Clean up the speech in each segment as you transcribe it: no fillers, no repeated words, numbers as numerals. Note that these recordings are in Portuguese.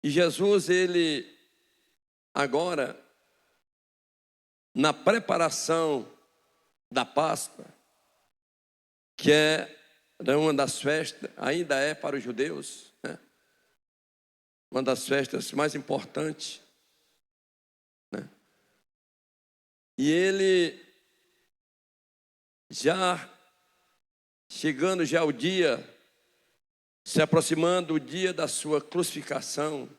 E Jesus, ele agora, na preparação da Páscoa, que era uma das festas, ainda é para os judeus, né? Uma das festas mais importantes, né? E ele já chegando já o dia, se aproximando o dia da sua crucificação,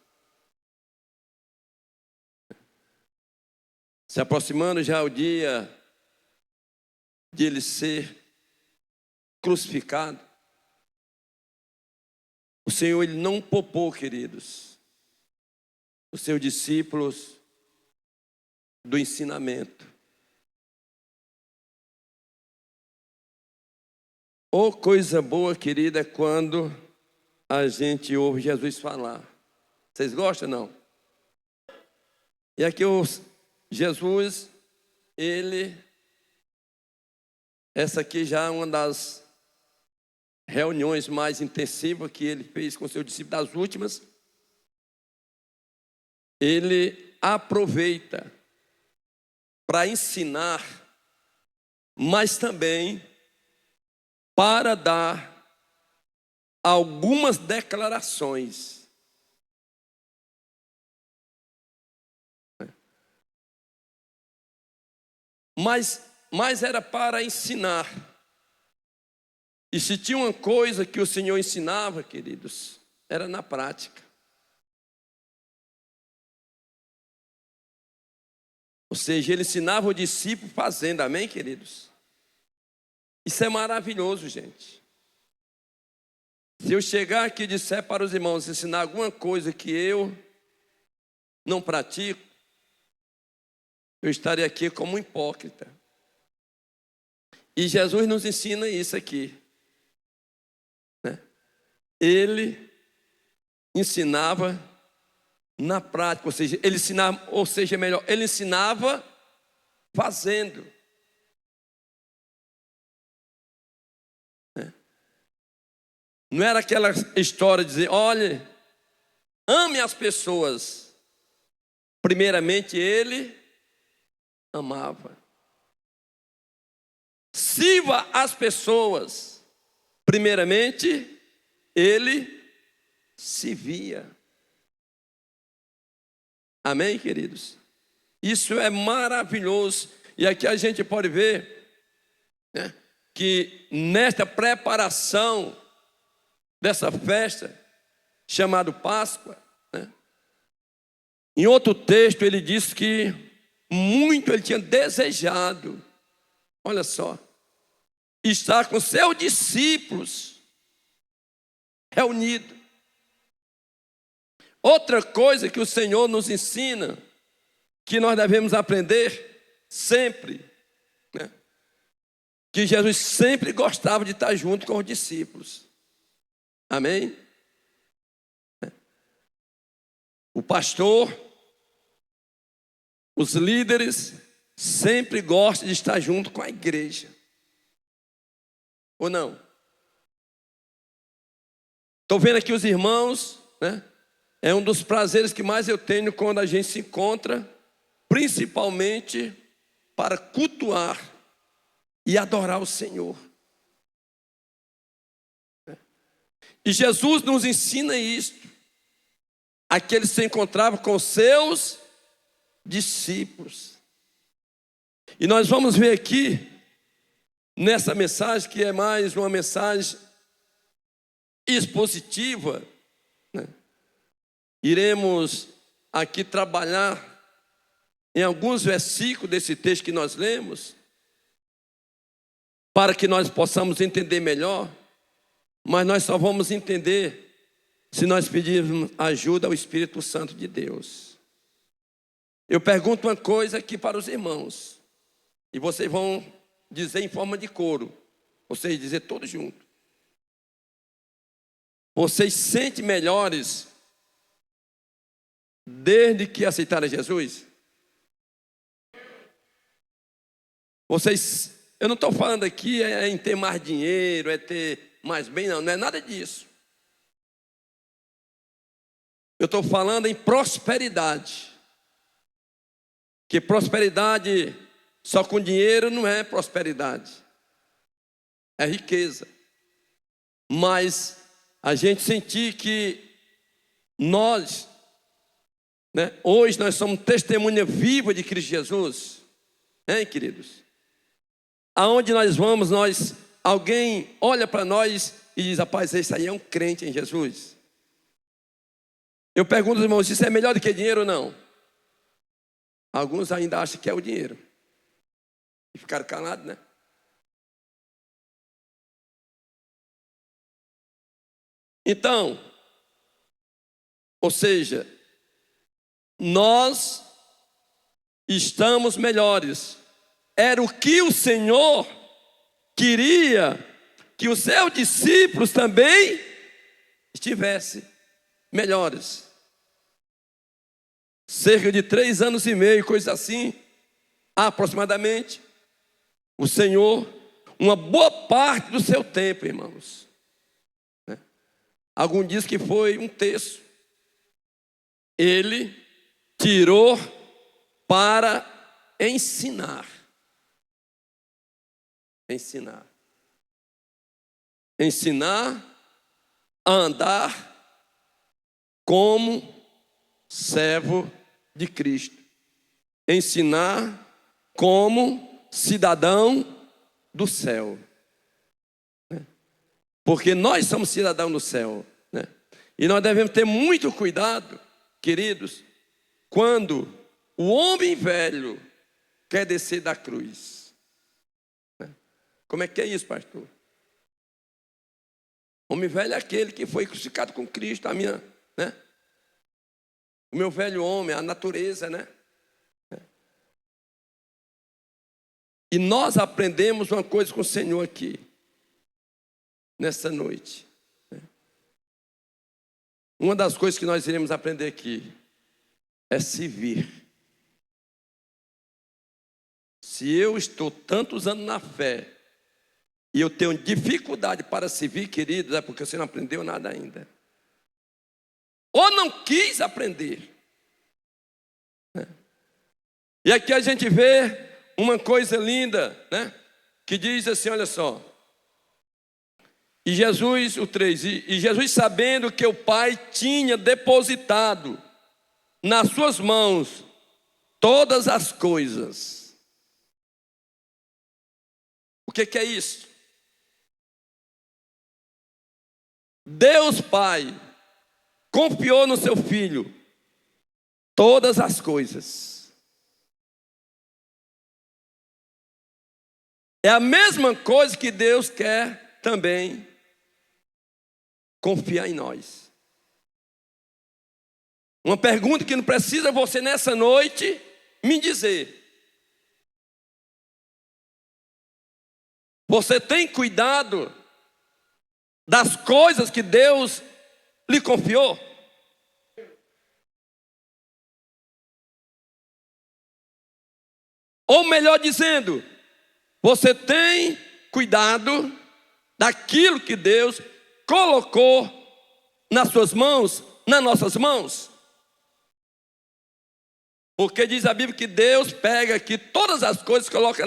se aproximando já o dia de ele ser crucificado, o Senhor, ele não poupou, queridos, os seus discípulos do ensinamento. Oh, coisa boa, querida, é quando a gente ouve Jesus falar. Vocês gostam, não? E aqui Jesus, essa aqui já é uma das reuniões mais intensivas que ele fez com seus discípulos, das últimas. Ele aproveita para ensinar, mas também para dar algumas declarações. Mas era para ensinar. E se tinha uma coisa que o Senhor ensinava, queridos, era na prática. Ou seja, ele ensinava o discípulo fazendo, amém, queridos? Isso é maravilhoso, gente. Se eu chegar aqui e disser para os irmãos, ensinar alguma coisa que eu não pratico, eu estarei aqui como um hipócrita. E Jesus nos ensina isso aqui, né? Ele ensinava na prática, ele ensinava fazendo. Não era aquela história de dizer, olha, ame as pessoas. Primeiramente ele amava. Sirva as pessoas. Primeiramente ele servia. Amém, queridos? Isso é maravilhoso. E aqui a gente pode ver, né, que nesta preparação dessa festa, chamada Páscoa, né, em outro texto ele diz que muito ele tinha desejado, olha só, estar com seus discípulos reunidos. Outra coisa que o Senhor nos ensina, que nós devemos aprender sempre, né, que Jesus sempre gostava de estar junto com os discípulos. Amém? O pastor, os líderes sempre gostam de estar junto com a igreja. Ou não? Estou vendo aqui os irmãos, né? É um dos prazeres que mais eu tenho quando a gente se encontra, principalmente para cultuar e adorar o Senhor. E Jesus nos ensina isto. Aqui ele se encontrava com seus discípulos. E nós vamos ver aqui, nessa mensagem, que é mais uma mensagem expositiva, né? Iremos aqui trabalhar em alguns versículos desse texto que nós lemos, para que nós possamos entender melhor, mas nós só vamos entender se nós pedirmos ajuda ao Espírito Santo de Deus. Eu pergunto uma coisa aqui para os irmãos, e vocês vão dizer em forma de coro, vocês dizer todos juntos. Vocês se sentem melhores desde que aceitaram Jesus? Eu não estou falando aqui em ter mais dinheiro, é ter mais bem, não é nada disso. Eu estou falando em prosperidade. Que prosperidade só com dinheiro não é prosperidade. É riqueza. Mas a gente sentir que nós, hoje nós somos testemunha viva de Cristo Jesus. Hein, queridos? Aonde nós vamos, alguém olha para nós e diz: rapaz, esse aí é um crente em Jesus. Eu pergunto aos irmãos, isso é melhor do que dinheiro ou não? Alguns ainda acham que é o dinheiro. E ficaram calados, né? Então, ou seja, nós estamos melhores. Era o que o Senhor queria que os seus discípulos também estivessem melhores. Cerca de 3 anos e meio, coisa assim, aproximadamente, o Senhor, uma boa parte do seu tempo, irmãos, algum diz que foi 1/3, ele tirou para ensinar. Ensinar a andar como servo de Cristo. Ensinar como cidadão do céu. Porque nós somos cidadãos do céu. E nós devemos ter muito cuidado, queridos, quando o homem velho quer descer da cruz. Como é que é isso, pastor? Homem velho é aquele que foi crucificado com Cristo, o meu velho homem, a natureza, E nós aprendemos uma coisa com o Senhor aqui, nessa noite. Uma das coisas que nós iremos aprender aqui é se vir. Se eu estou tantos anos na fé e eu tenho dificuldade para se vir, queridos, é porque você não aprendeu nada ainda. Ou não quis aprender. E aqui a gente vê uma coisa linda, que diz assim, olha só. E Jesus, o 3, e Jesus, sabendo que o Pai tinha depositado nas suas mãos todas as coisas. O que é isso? Deus Pai confiou no seu Filho todas as coisas. É a mesma coisa que Deus quer também confiar em nós. Uma pergunta que não precisa você nessa noite me dizer: você tem cuidado das coisas que Deus lhe confiou? Ou melhor dizendo, você tem cuidado daquilo que Deus colocou nas suas mãos, nas nossas mãos? Porque diz a Bíblia que Deus pega aqui todas as coisas, coloca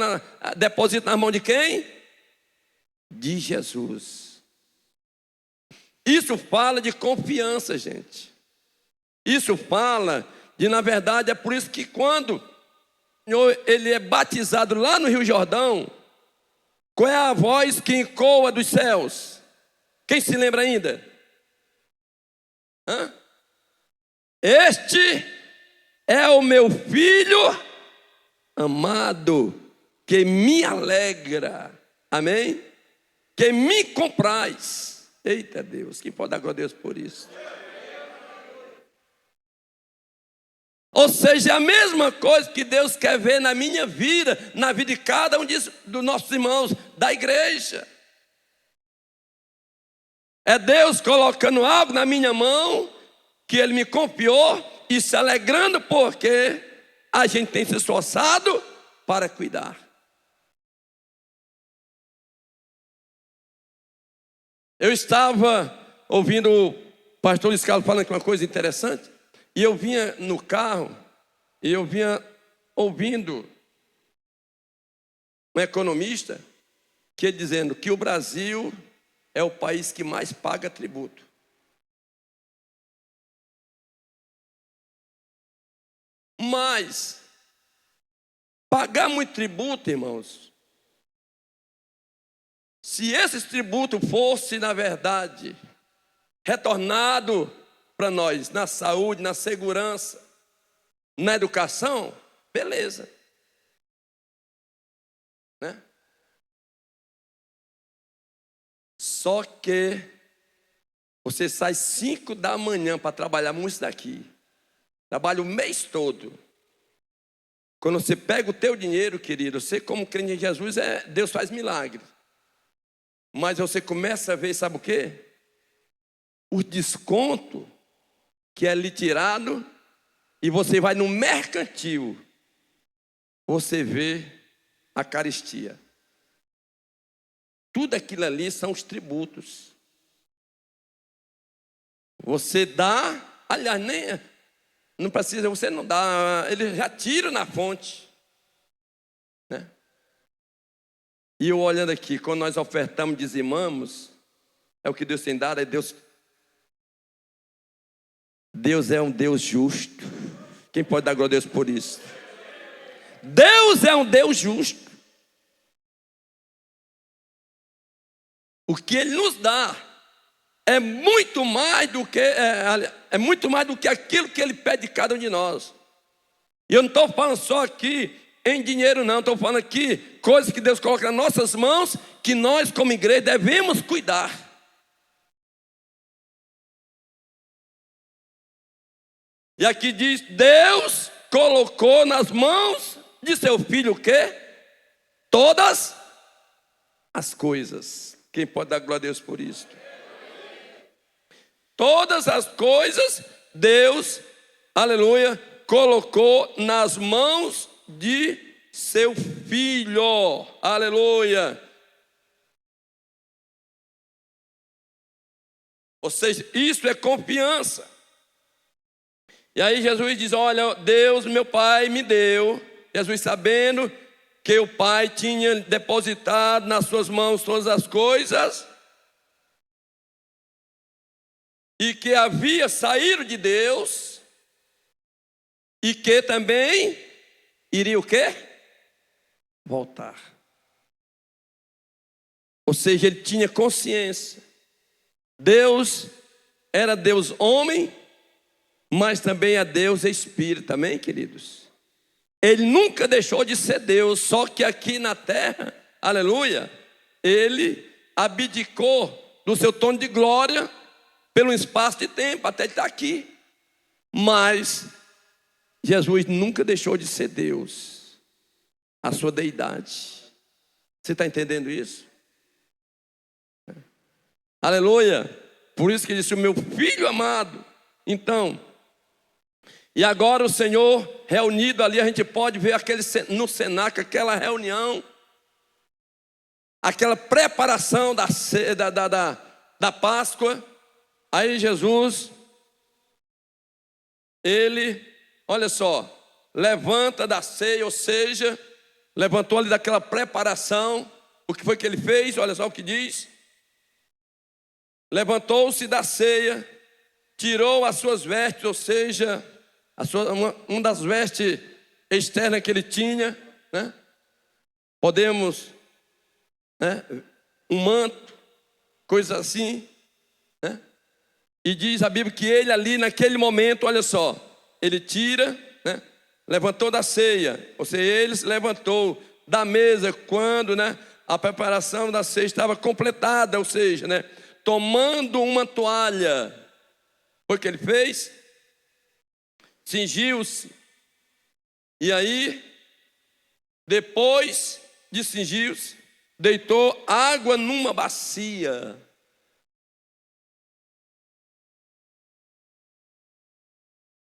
deposita na mão de quem? De Jesus. Isso fala de confiança, gente. Isso fala de, na verdade, é por isso que quando o Senhor ele é batizado lá no Rio Jordão, qual é a voz que ecoa dos céus? Quem se lembra ainda? Este é o meu filho amado, que me alegra, amém? Que me compraz. Eita Deus, quem pode dar glória a Deus por isso? Ou seja, a mesma coisa que Deus quer ver na minha vida, na vida de cada um dos nossos irmãos da igreja. É Deus colocando algo na minha mão, que Ele me confiou, e se alegrando porque a gente tem se esforçado para cuidar. Eu estava ouvindo pastor Luiz Carlos falando que uma coisa interessante. E eu vinha no carro, e eu vinha ouvindo um economista que dizendo que o Brasil é o país que mais paga tributo. Mas pagar muito tributo, irmãos, se esses tributos fossem, na verdade, retornado para nós na saúde, na segurança, na educação, beleza, né? Só que você sai 5 da manhã para trabalhar muito daqui, trabalha o mês todo. Quando você pega o teu dinheiro, querido, você como crente em Jesus, Deus faz milagre. Mas você começa a ver, sabe o quê? O desconto que é lhe tirado, e você vai no mercantil, você vê a carestia. Tudo aquilo ali são os tributos. Você dá, aliás, nem não precisa, você não dá, ele já tira na fonte, né? E eu olhando aqui, quando nós ofertamos, dizimamos, é o que Deus tem dado, é Deus é um Deus justo. Quem pode dar glória a Deus por isso? Deus é um Deus justo. O que Ele nos dá é muito mais do que aquilo que Ele pede de cada um de nós. E eu não estou falando só aqui em dinheiro, não. Estou falando aqui coisas que Deus coloca nas nossas mãos, que nós como igreja devemos cuidar. E aqui diz, Deus colocou nas mãos de seu filho o quê? Todas as coisas. Quem pode dar glória a Deus por isso? Todas as coisas, Deus, aleluia, colocou nas mãos de seu filho, aleluia. Ou seja, isso é confiança. E aí Jesus diz, olha, Deus, meu Pai, me deu. Jesus sabendo que o Pai tinha depositado nas suas mãos todas as coisas, e que havia saído de Deus, e que também iria o quê? Voltar. Ou seja, ele tinha consciência. Deus era Deus homem, mas também é Deus espírito, amém, queridos? Ele nunca deixou de ser Deus, só que aqui na terra, aleluia, ele abdicou do seu trono de glória pelo espaço de tempo, até ele estar aqui. Mas Jesus nunca deixou de ser Deus, a sua deidade. Você está entendendo isso? Aleluia. Por isso que ele disse, o meu filho amado. Então, e agora o Senhor reunido ali, a gente pode ver no cenáculo, aquela reunião, aquela preparação da Páscoa. Aí Jesus, ele, olha só, levanta da ceia, ou seja, levantou ali daquela preparação. O que foi que ele fez? Olha só o que diz. Levantou-se da ceia, tirou as suas vestes, ou seja, uma das vestes externas que ele tinha, né? Podemos, né? Um manto, coisa assim, né? E diz a Bíblia que ele ali naquele momento, olha só, ele tira, né? Levantou da ceia, ou seja, ele se levantou da mesa quando, né, a preparação da ceia estava completada, ou seja, né, tomando uma toalha, foi o que ele fez? Cingiu-se, e aí, depois de cingir-se, deitou água numa bacia.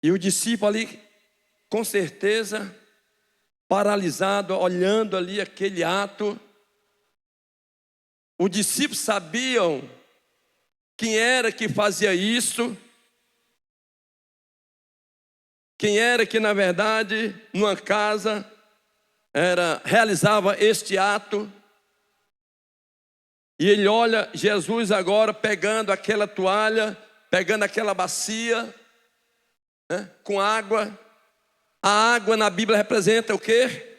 E o discípulo ali, com certeza, paralisado, olhando ali aquele ato. Os discípulos sabiam Quem era que fazia isso? Quem era que, na verdade, numa casa, realizava este ato? E ele olha Jesus agora pegando aquela toalha, pegando aquela bacia, né, com água. A água na Bíblia representa o quê?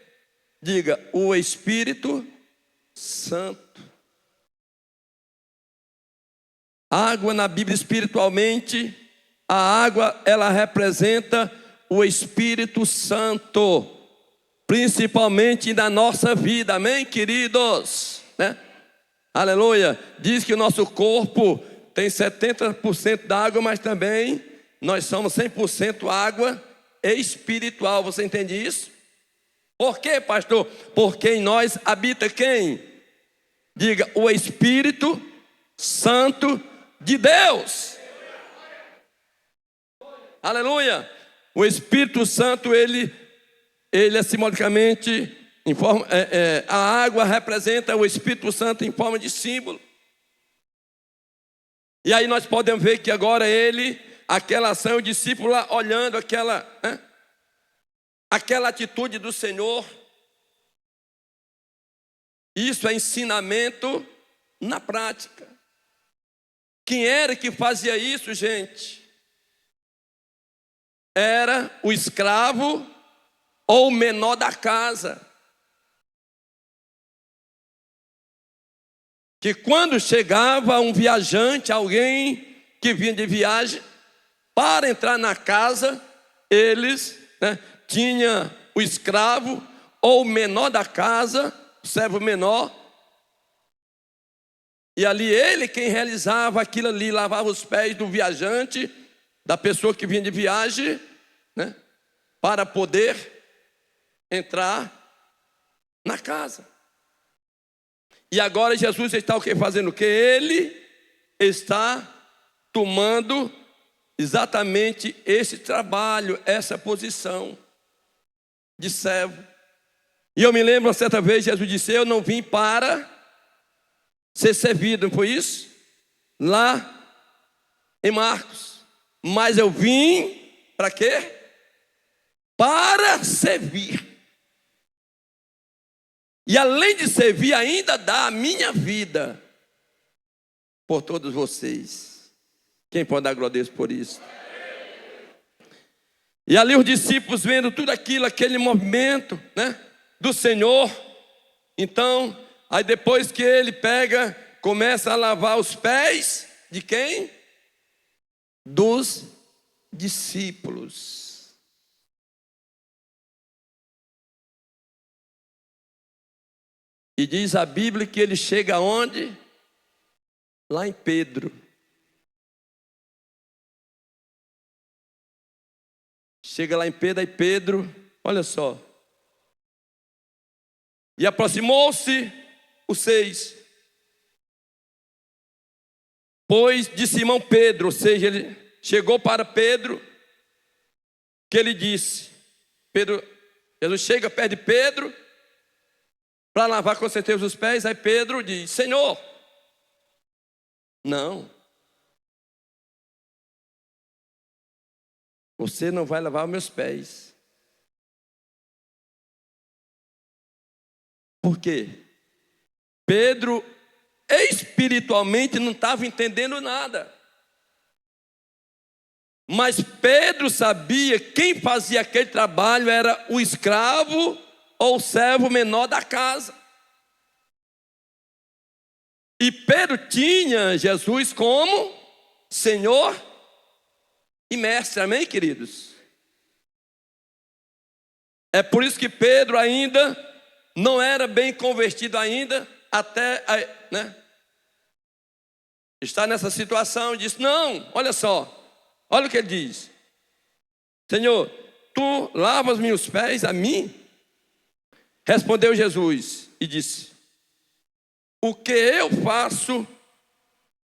Diga, o Espírito Santo. Água na Bíblia espiritualmente, a água ela representa o Espírito Santo, principalmente na nossa vida, amém, queridos? Né? Aleluia. Diz que o nosso corpo tem 70% d'água, mas também nós somos 100% água espiritual. Você entende isso? Por quê, pastor? Porque em nós habita quem? Diga, o Espírito Santo de Deus. Aleluia. O Espírito Santo, ele é simbolicamente, a água representa o Espírito Santo em forma de símbolo. E aí nós podemos ver que agora aquela ação, o discípulo lá olhando aquela atitude do Senhor. Isso é ensinamento na prática. Quem era que fazia isso, gente? Era o escravo ou o menor da casa. Que quando chegava um viajante, alguém que vinha de viagem, para entrar na casa, eles tinha o escravo ou o menor da casa, o servo menor, e ali ele quem realizava aquilo ali, lavava os pés do viajante, da pessoa que vinha de viagem, né, para poder entrar na casa. E agora Jesus está o que? Fazendo o que? Ele está tomando exatamente esse trabalho, essa posição de servo. E eu me lembro, uma certa vez, Jesus disse, eu não vim para ser servido, não foi isso? Lá em Marcos. Mas eu vim para quê? Para servir. E além de servir, ainda dar a minha vida por todos vocês. Quem pode dar glória a Deus por isso? E ali os discípulos vendo tudo aquilo, aquele movimento, né, do Senhor. Então, aí depois que ele pega, começa a lavar os pés de quem? Dos discípulos. E diz a Bíblia que ele chega aonde? Lá em Pedro. Chega lá em Pedro, aí Pedro, olha só. E aproximou-se os 6. Pois de Simão Pedro, ou seja, ele chegou para Pedro, que ele disse, Jesus chega perto de Pedro, para lavar com certeza os pés, aí Pedro diz, Senhor, não, você não vai lavar os meus pés. Por quê? Pedro espiritualmente não estava entendendo nada. Mas Pedro sabia quem fazia aquele trabalho era o escravo ou o servo menor da casa. E Pedro tinha Jesus como Senhor e Mestre, amém, queridos? É por isso que Pedro ainda não era bem convertido ainda, até, né, está nessa situação e disse, não, olha só, olha o que ele diz. Senhor, tu lavas meus pés a mim? Respondeu Jesus e disse, o que eu faço,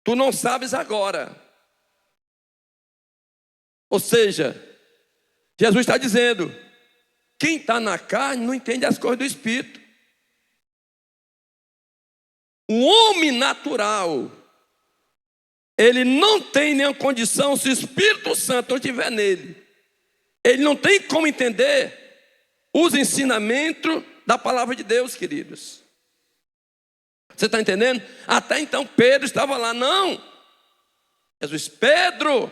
tu não sabes agora. Ou seja, Jesus está dizendo, quem está na carne não entende as coisas do Espírito. O homem natural, ele não tem nenhuma condição, se o Espírito Santo não estiver nele, ele não tem como entender os ensinamentos da palavra de Deus, queridos. Você está entendendo? Até então Pedro estava lá, não. Jesus, Pedro,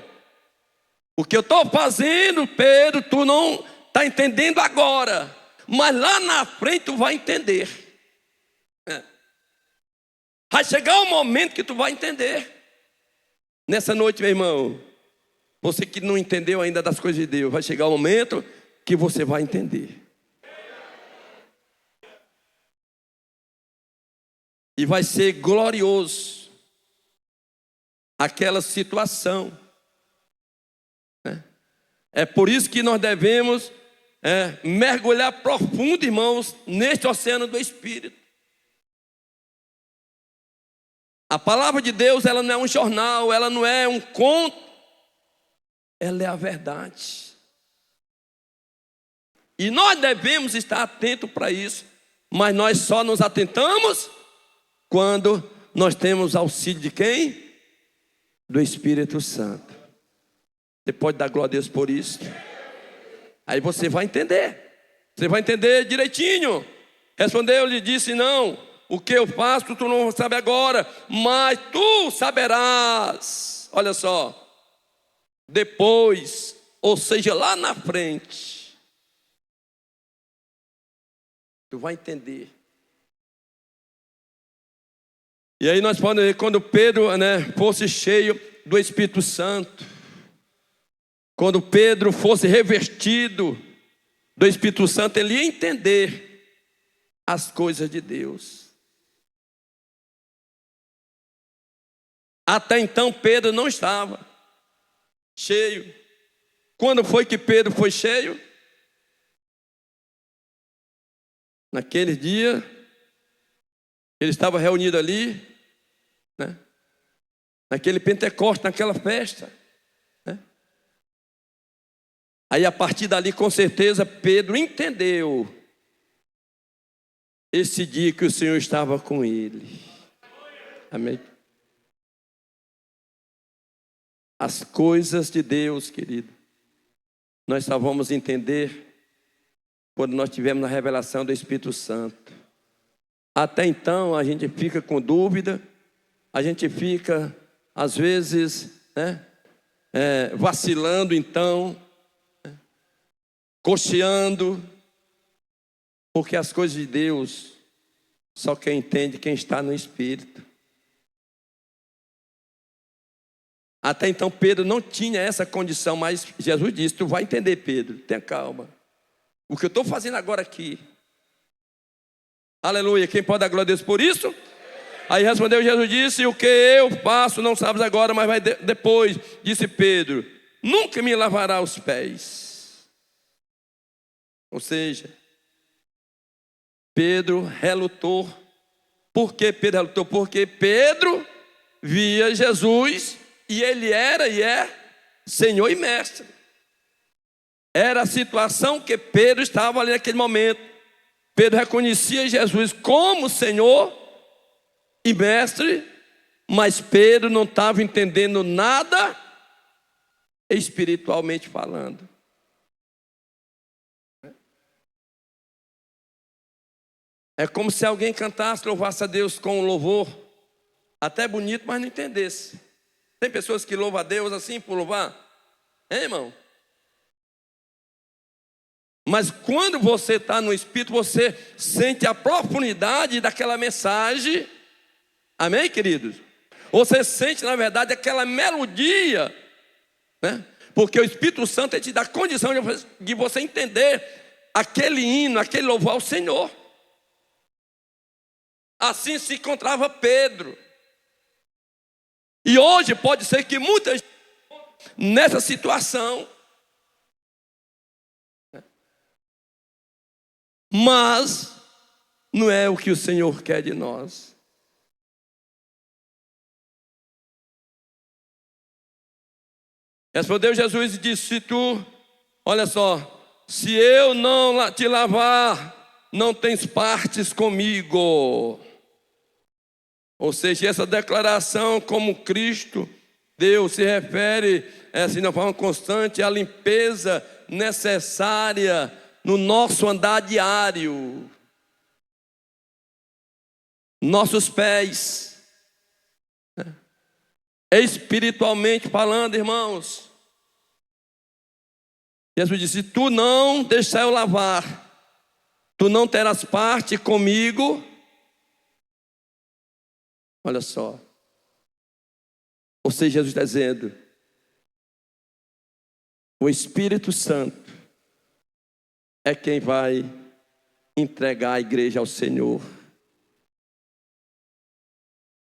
o que eu estou fazendo, Pedro, tu não está entendendo agora, mas lá na frente tu vai entender. Vai chegar um momento que tu vai entender. Nessa noite, meu irmão, você que não entendeu ainda das coisas de Deus, vai chegar um momento que você vai entender. E vai ser glorioso aquela situação. É por isso que nós devemos mergulhar profundo, irmãos, neste oceano do Espírito. A palavra de Deus, ela não é um jornal, ela não é um conto, ela é a verdade. E nós devemos estar atentos para isso, mas nós só nos atentamos quando nós temos auxílio de quem? Do Espírito Santo. Você pode dar glória a Deus por isso? Aí você vai entender. Você vai entender direitinho. Respondeu, lhe disse, não, o que eu faço tu não sabe agora, mas tu saberás. Olha só. Depois, ou seja, lá na frente, tu vai entender. E aí nós podemos ver, quando Pedro fosse cheio do Espírito Santo, quando Pedro fosse revestido do Espírito Santo, ele ia entender as coisas de Deus. Até então Pedro não estava cheio. Quando foi que Pedro foi cheio? Naquele dia, ele estava reunido ali, naquele Pentecostes, naquela festa. Aí a partir dali, com certeza, Pedro entendeu esse dia que o Senhor estava com ele. Amém? As coisas de Deus, querido, nós só vamos entender quando nós tivermos a revelação do Espírito Santo. Até então a gente fica com dúvida, a gente fica às vezes vacilando, então, cocheando, porque as coisas de Deus só quem entende quem está no Espírito. Até então Pedro não tinha essa condição, mas Jesus disse, tu vai entender, Pedro, tenha calma. O que eu estou fazendo agora aqui, aleluia, quem pode dar glória a Deus por isso? Aí respondeu Jesus, disse, o que eu faço não sabes agora, mas vai depois. Disse Pedro, nunca me lavará os pés. Ou seja, Pedro relutou. Por que Pedro relutou? Porque Pedro via Jesus e ele era e é Senhor e Mestre. Era a situação que Pedro estava ali naquele momento. Pedro reconhecia Jesus como Senhor e Mestre, mas Pedro não estava entendendo nada espiritualmente falando. É como se alguém cantasse, louvasse a Deus com um louvor até bonito, mas não entendesse. Tem pessoas que louvam a Deus assim por louvar, hein, irmão? Mas quando você está no Espírito, você sente a profundidade daquela mensagem. Amém, queridos? Você sente, na verdade, aquela melodia, porque o Espírito Santo te dá condição de você entender aquele hino, aquele louvor ao Senhor. Assim se encontrava Pedro. E hoje pode ser que muita gente nessa situação, mas não é o que o Senhor quer de nós. Respondeu Jesus e disse, se tu, olha só, se eu não te lavar, não tens partes comigo. Ou seja, essa declaração como Cristo Deus se refere, assim, de uma forma constante, à limpeza necessária no nosso andar diário. Nossos pés, espiritualmente falando, irmãos. Jesus disse: se tu não deixar eu lavar, tu não terás parte comigo. Olha só. Ou seja, Jesus está dizendo: o Espírito Santo é quem vai entregar a igreja ao Senhor.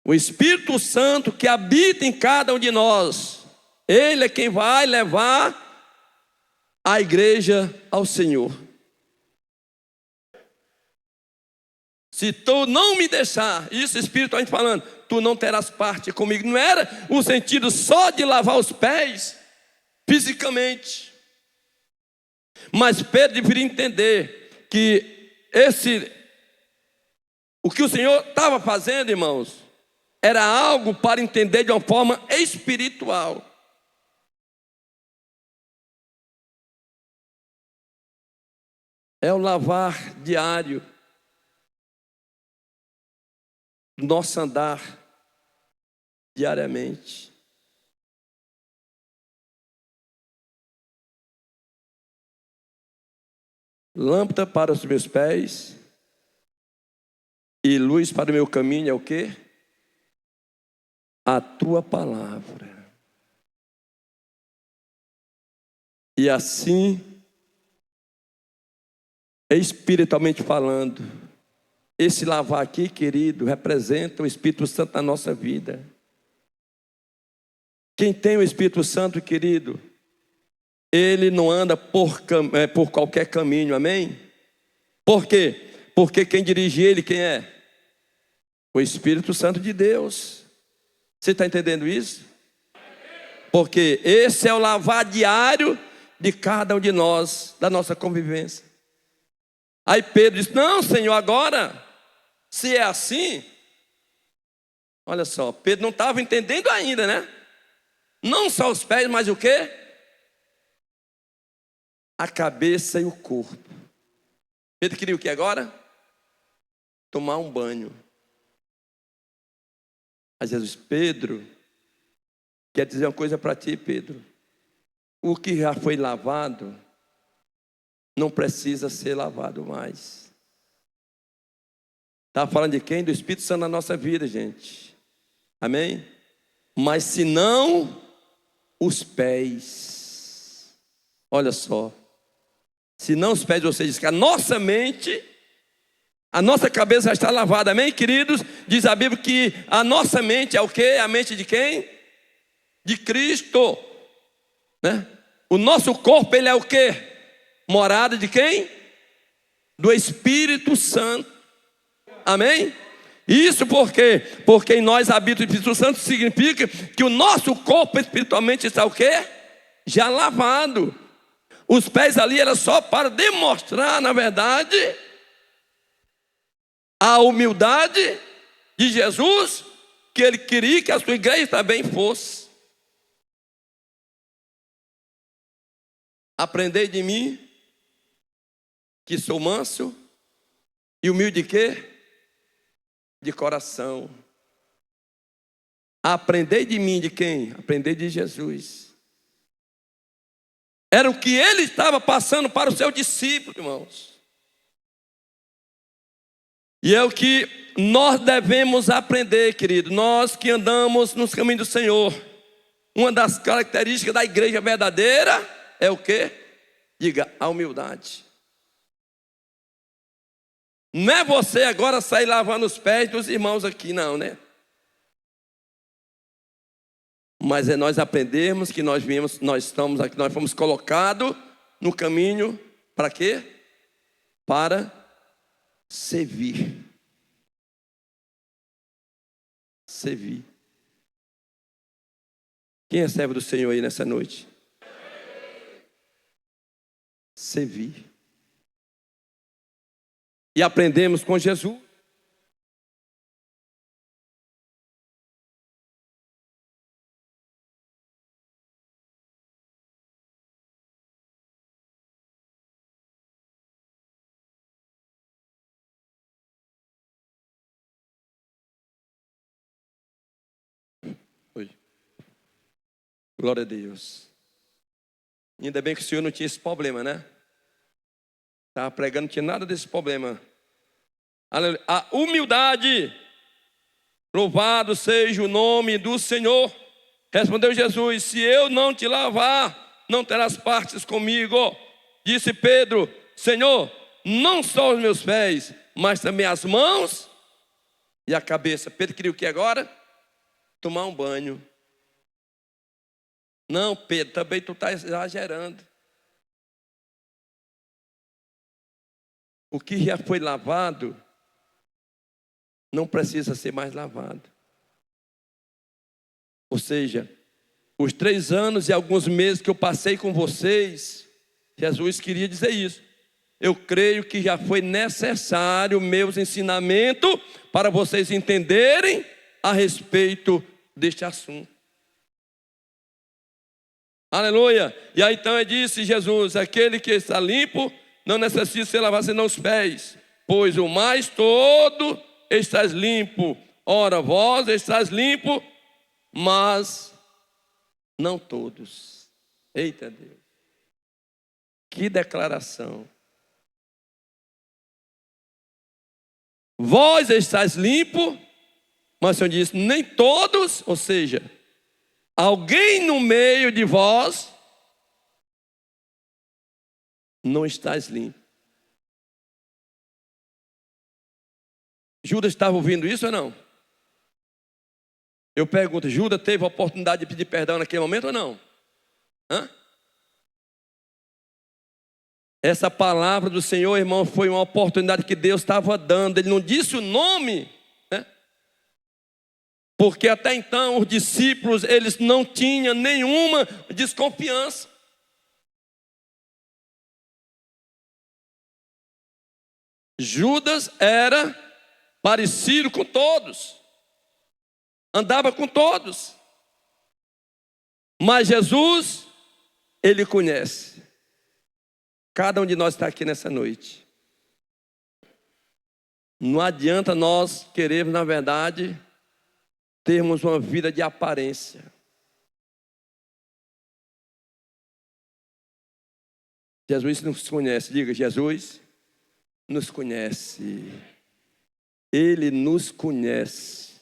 O Espírito Santo que habita em cada um de nós, Ele é quem vai levar a igreja ao Senhor. Se tu não me deixar, isso espiritualmente falando, tu não terás parte comigo. Não era o sentido só de lavar os pés fisicamente, mas Pedro deveria entender que o que o Senhor estava fazendo, irmãos, era algo para entender de uma forma espiritual. É o lavar diário do nosso andar diariamente. Lâmpada para os meus pés e luz para o meu caminho é o quê? A tua palavra. E assim, espiritualmente falando, esse lavar aqui, querido, representa o Espírito Santo na nossa vida. Quem tem o Espírito Santo, querido, ele não anda por qualquer caminho, amém? Por quê? Porque quem dirige ele, quem é? O Espírito Santo de Deus. Você está entendendo isso? Porque esse é o lavar diário de cada um de nós, da nossa convivência. Aí Pedro disse: não, Senhor, agora, se é assim, olha só, Pedro não estava entendendo ainda, né? Não só os pés, mas o quê? A cabeça e o corpo. Pedro queria o que agora? Tomar um banho. Mas Jesus: Pedro, quer dizer uma coisa para ti, Pedro. O que já foi lavado não precisa ser lavado mais. Está falando de quem? Do Espírito Santo na nossa vida, gente. Amém? Mas se não os pés. Olha só. Se não os pés, você diz que a nossa mente, a nossa cabeça já está lavada. Amém, queridos? Diz a Bíblia que a nossa mente é o quê? A mente de quem? De Cristo. Né? O nosso corpo, ele é o quê? Morada de quem? Do Espírito Santo. Amém? Isso por quê? Porque em nós habita o Espírito Santo, significa que o nosso corpo espiritualmente está o quê? Já lavado. Os pés ali era só para demonstrar, na verdade, a humildade de Jesus, que ele queria que a sua igreja também fosse. Aprendei de mim, que sou manso e humilde de quê? De coração. Aprendei de mim, de quem? Aprendei de Jesus. Era o que ele estava passando para o seu discípulo, irmãos. E é o que nós devemos aprender, querido. Nós que andamos nos caminhos do Senhor. Uma das características da igreja verdadeira é o quê? Diga: a humildade. Não é você agora sair lavando os pés dos irmãos aqui, não, né? Mas é nós aprendermos que nós viemos, nós estamos aqui, nós fomos colocados no caminho para quê? Para servir. Servir. Quem é servo do Senhor aí nessa noite? Servir. E aprendemos com Jesus. Glória a Deus. Ainda bem que o senhor não tinha esse problema, né? Estava pregando, não tinha nada desse problema. Aleluia. A humildade. Louvado seja o nome do Senhor. Respondeu Jesus: se eu não te lavar, não terás partes comigo. Disse Pedro: Senhor, não só os meus pés, mas também as mãos e a cabeça. Pedro queria o que agora? Tomar um banho. Não, Pedro, também tu está exagerando. O que já foi lavado não precisa ser mais lavado. Ou seja, os 3 anos e alguns meses que eu passei com vocês, Jesus queria dizer isso. Eu creio que já foi necessário meus ensinamentos para vocês entenderem a respeito deste assunto. Aleluia. E aí então disse Jesus: aquele que está limpo não necessita ser lavado senão os pés, pois o mais todo estás limpo. Ora, vós estás limpo, mas não todos. Eita Deus, que declaração. Vós estáis limpo, mas o Senhor disse, nem todos, ou seja, alguém no meio de vós não estáis limpo. Judas estava ouvindo isso ou não? Eu pergunto, Judas teve a oportunidade de pedir perdão naquele momento ou não? Hã? Essa palavra do Senhor, irmão, foi uma oportunidade que Deus estava dando. Ele não disse o nome, né? Porque até então os discípulos, eles não tinham nenhuma desconfiança. Judas era parecido com todos, andava com todos, mas Jesus, Ele conhece cada um de nós está aqui nessa noite. Não adianta nós querermos, na verdade, termos uma vida de aparência. Jesus nos conhece, diga, Jesus nos conhece. Ele nos conhece.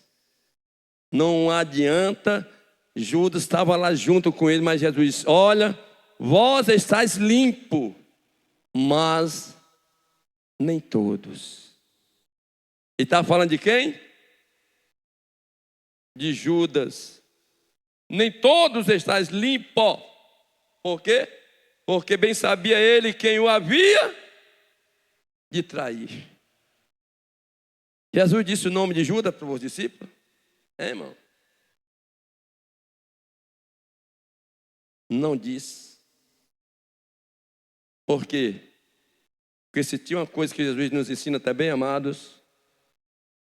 Não adianta, Judas estava lá junto com ele, mas Jesus disse, olha, vós estáis limpo, mas nem todos. E está falando de quem? De Judas. Nem todos estáis limpos. Por quê? Porque bem sabia ele quem o havia de trair. Jesus disse o nome de Judas para os discípulos? É, irmão? Não disse. Por quê? Porque se tinha uma coisa que Jesus nos ensina também, amados,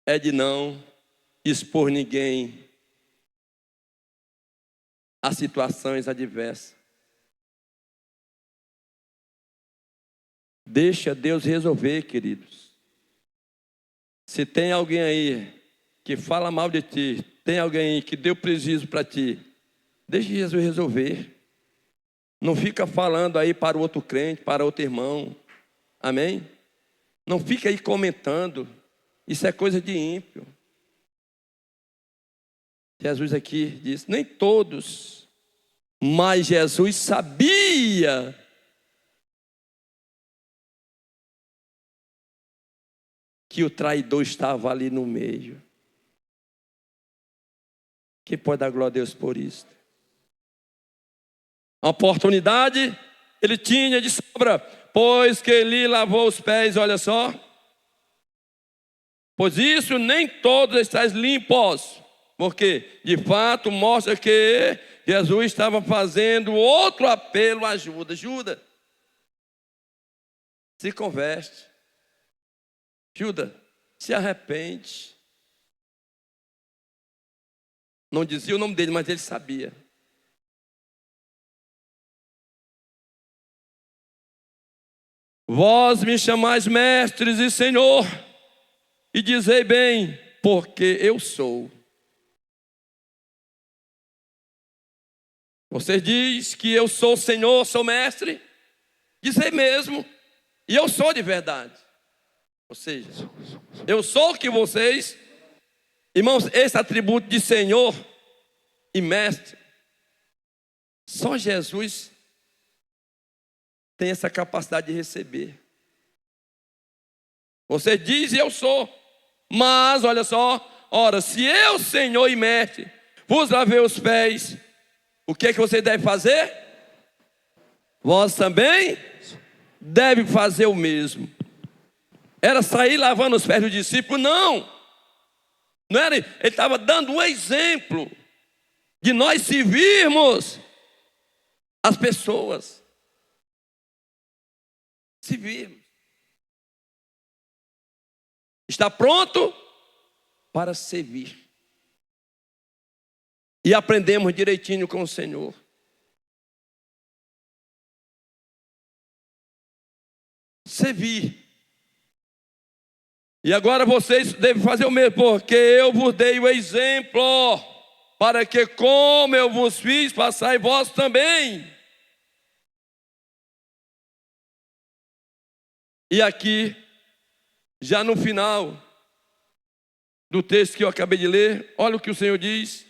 é de não expor ninguém a situações adversas. Deixa Deus resolver, queridos. Se tem alguém aí que fala mal de ti, tem alguém aí que deu prejuízo para ti, deixa Jesus resolver. Não fica falando aí para o outro crente, para outro irmão. Amém? Não fica aí comentando. Isso é coisa de ímpio. Jesus aqui diz, nem todos, mas Jesus sabia que o traidor estava ali no meio. Quem pode dar glória a Deus por isso? A oportunidade ele tinha de sobra, pois que ele lavou os pés, olha só. Pois isso nem todos estáis limpos. Porque, de fato, mostra que Jesus estava fazendo outro apelo a Judas. Judas, se converte. Judas, se arrepende. Não dizia o nome dele, mas ele sabia. Vós me chamais mestres e Senhor, e dizei bem, porque eu sou. Você diz que eu sou o Senhor, sou mestre. Dizer mesmo. E eu sou de verdade. Ou seja, eu sou o que vocês... Irmãos, esse atributo de Senhor e mestre, só Jesus tem essa capacidade de receber. Você diz e eu sou. Mas, olha só, ora, se eu, Senhor e mestre, vos lavei os pés, o que é que você deve fazer? Vós também deve fazer o mesmo. Era sair lavando os pés do discípulo? Não. Não era, ele estava dando um exemplo de nós servirmos as pessoas. Servirmos. Está pronto para servir. E aprendemos direitinho com o Senhor. Servir. E agora vocês devem fazer o mesmo, porque eu vos dei o exemplo, para que como eu vos fiz, façai vós também. E aqui, já no final do texto que eu acabei de ler, olha o que o Senhor diz.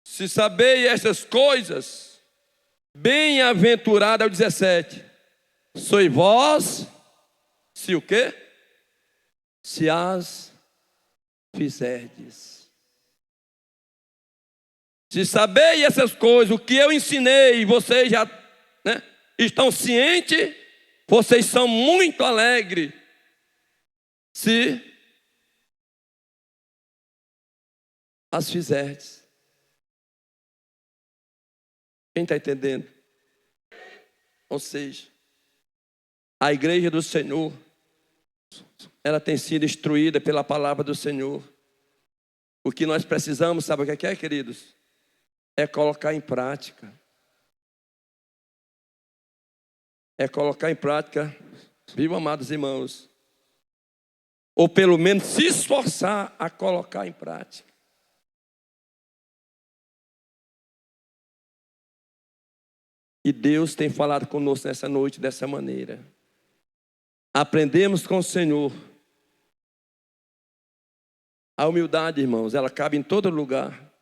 Se sabeis estas coisas, bem-aventurado é o 17. Sois vós, se o quê? Se as fizerdes. Se sabeis essas coisas, o que eu ensinei, vocês já estão cientes, vocês são muito alegres. Se as fizerdes. Quem está entendendo? Ou seja, a igreja do Senhor, ela tem sido instruída pela palavra do Senhor. O que nós precisamos, sabe o que é, queridos? É colocar em prática. É colocar em prática, viu, amados irmãos? Ou pelo menos se esforçar a colocar em prática. E Deus tem falado conosco nessa noite dessa maneira. Aprendemos com o Senhor. A humildade, irmãos, ela cabe em todo lugar.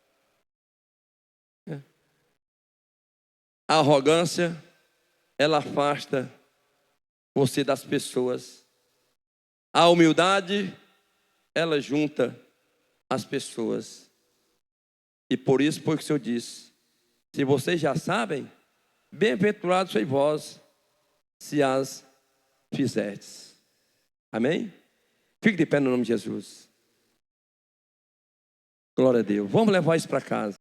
A arrogância, ela afasta você das pessoas. A humildade, ela junta as pessoas. E por isso foi o que o Senhor disse. Se vocês já sabem, bem-aventurados sois vós, se as fizerdes. Amém? Fique de pé no nome de Jesus. Glória a Deus. Vamos levar isso para casa.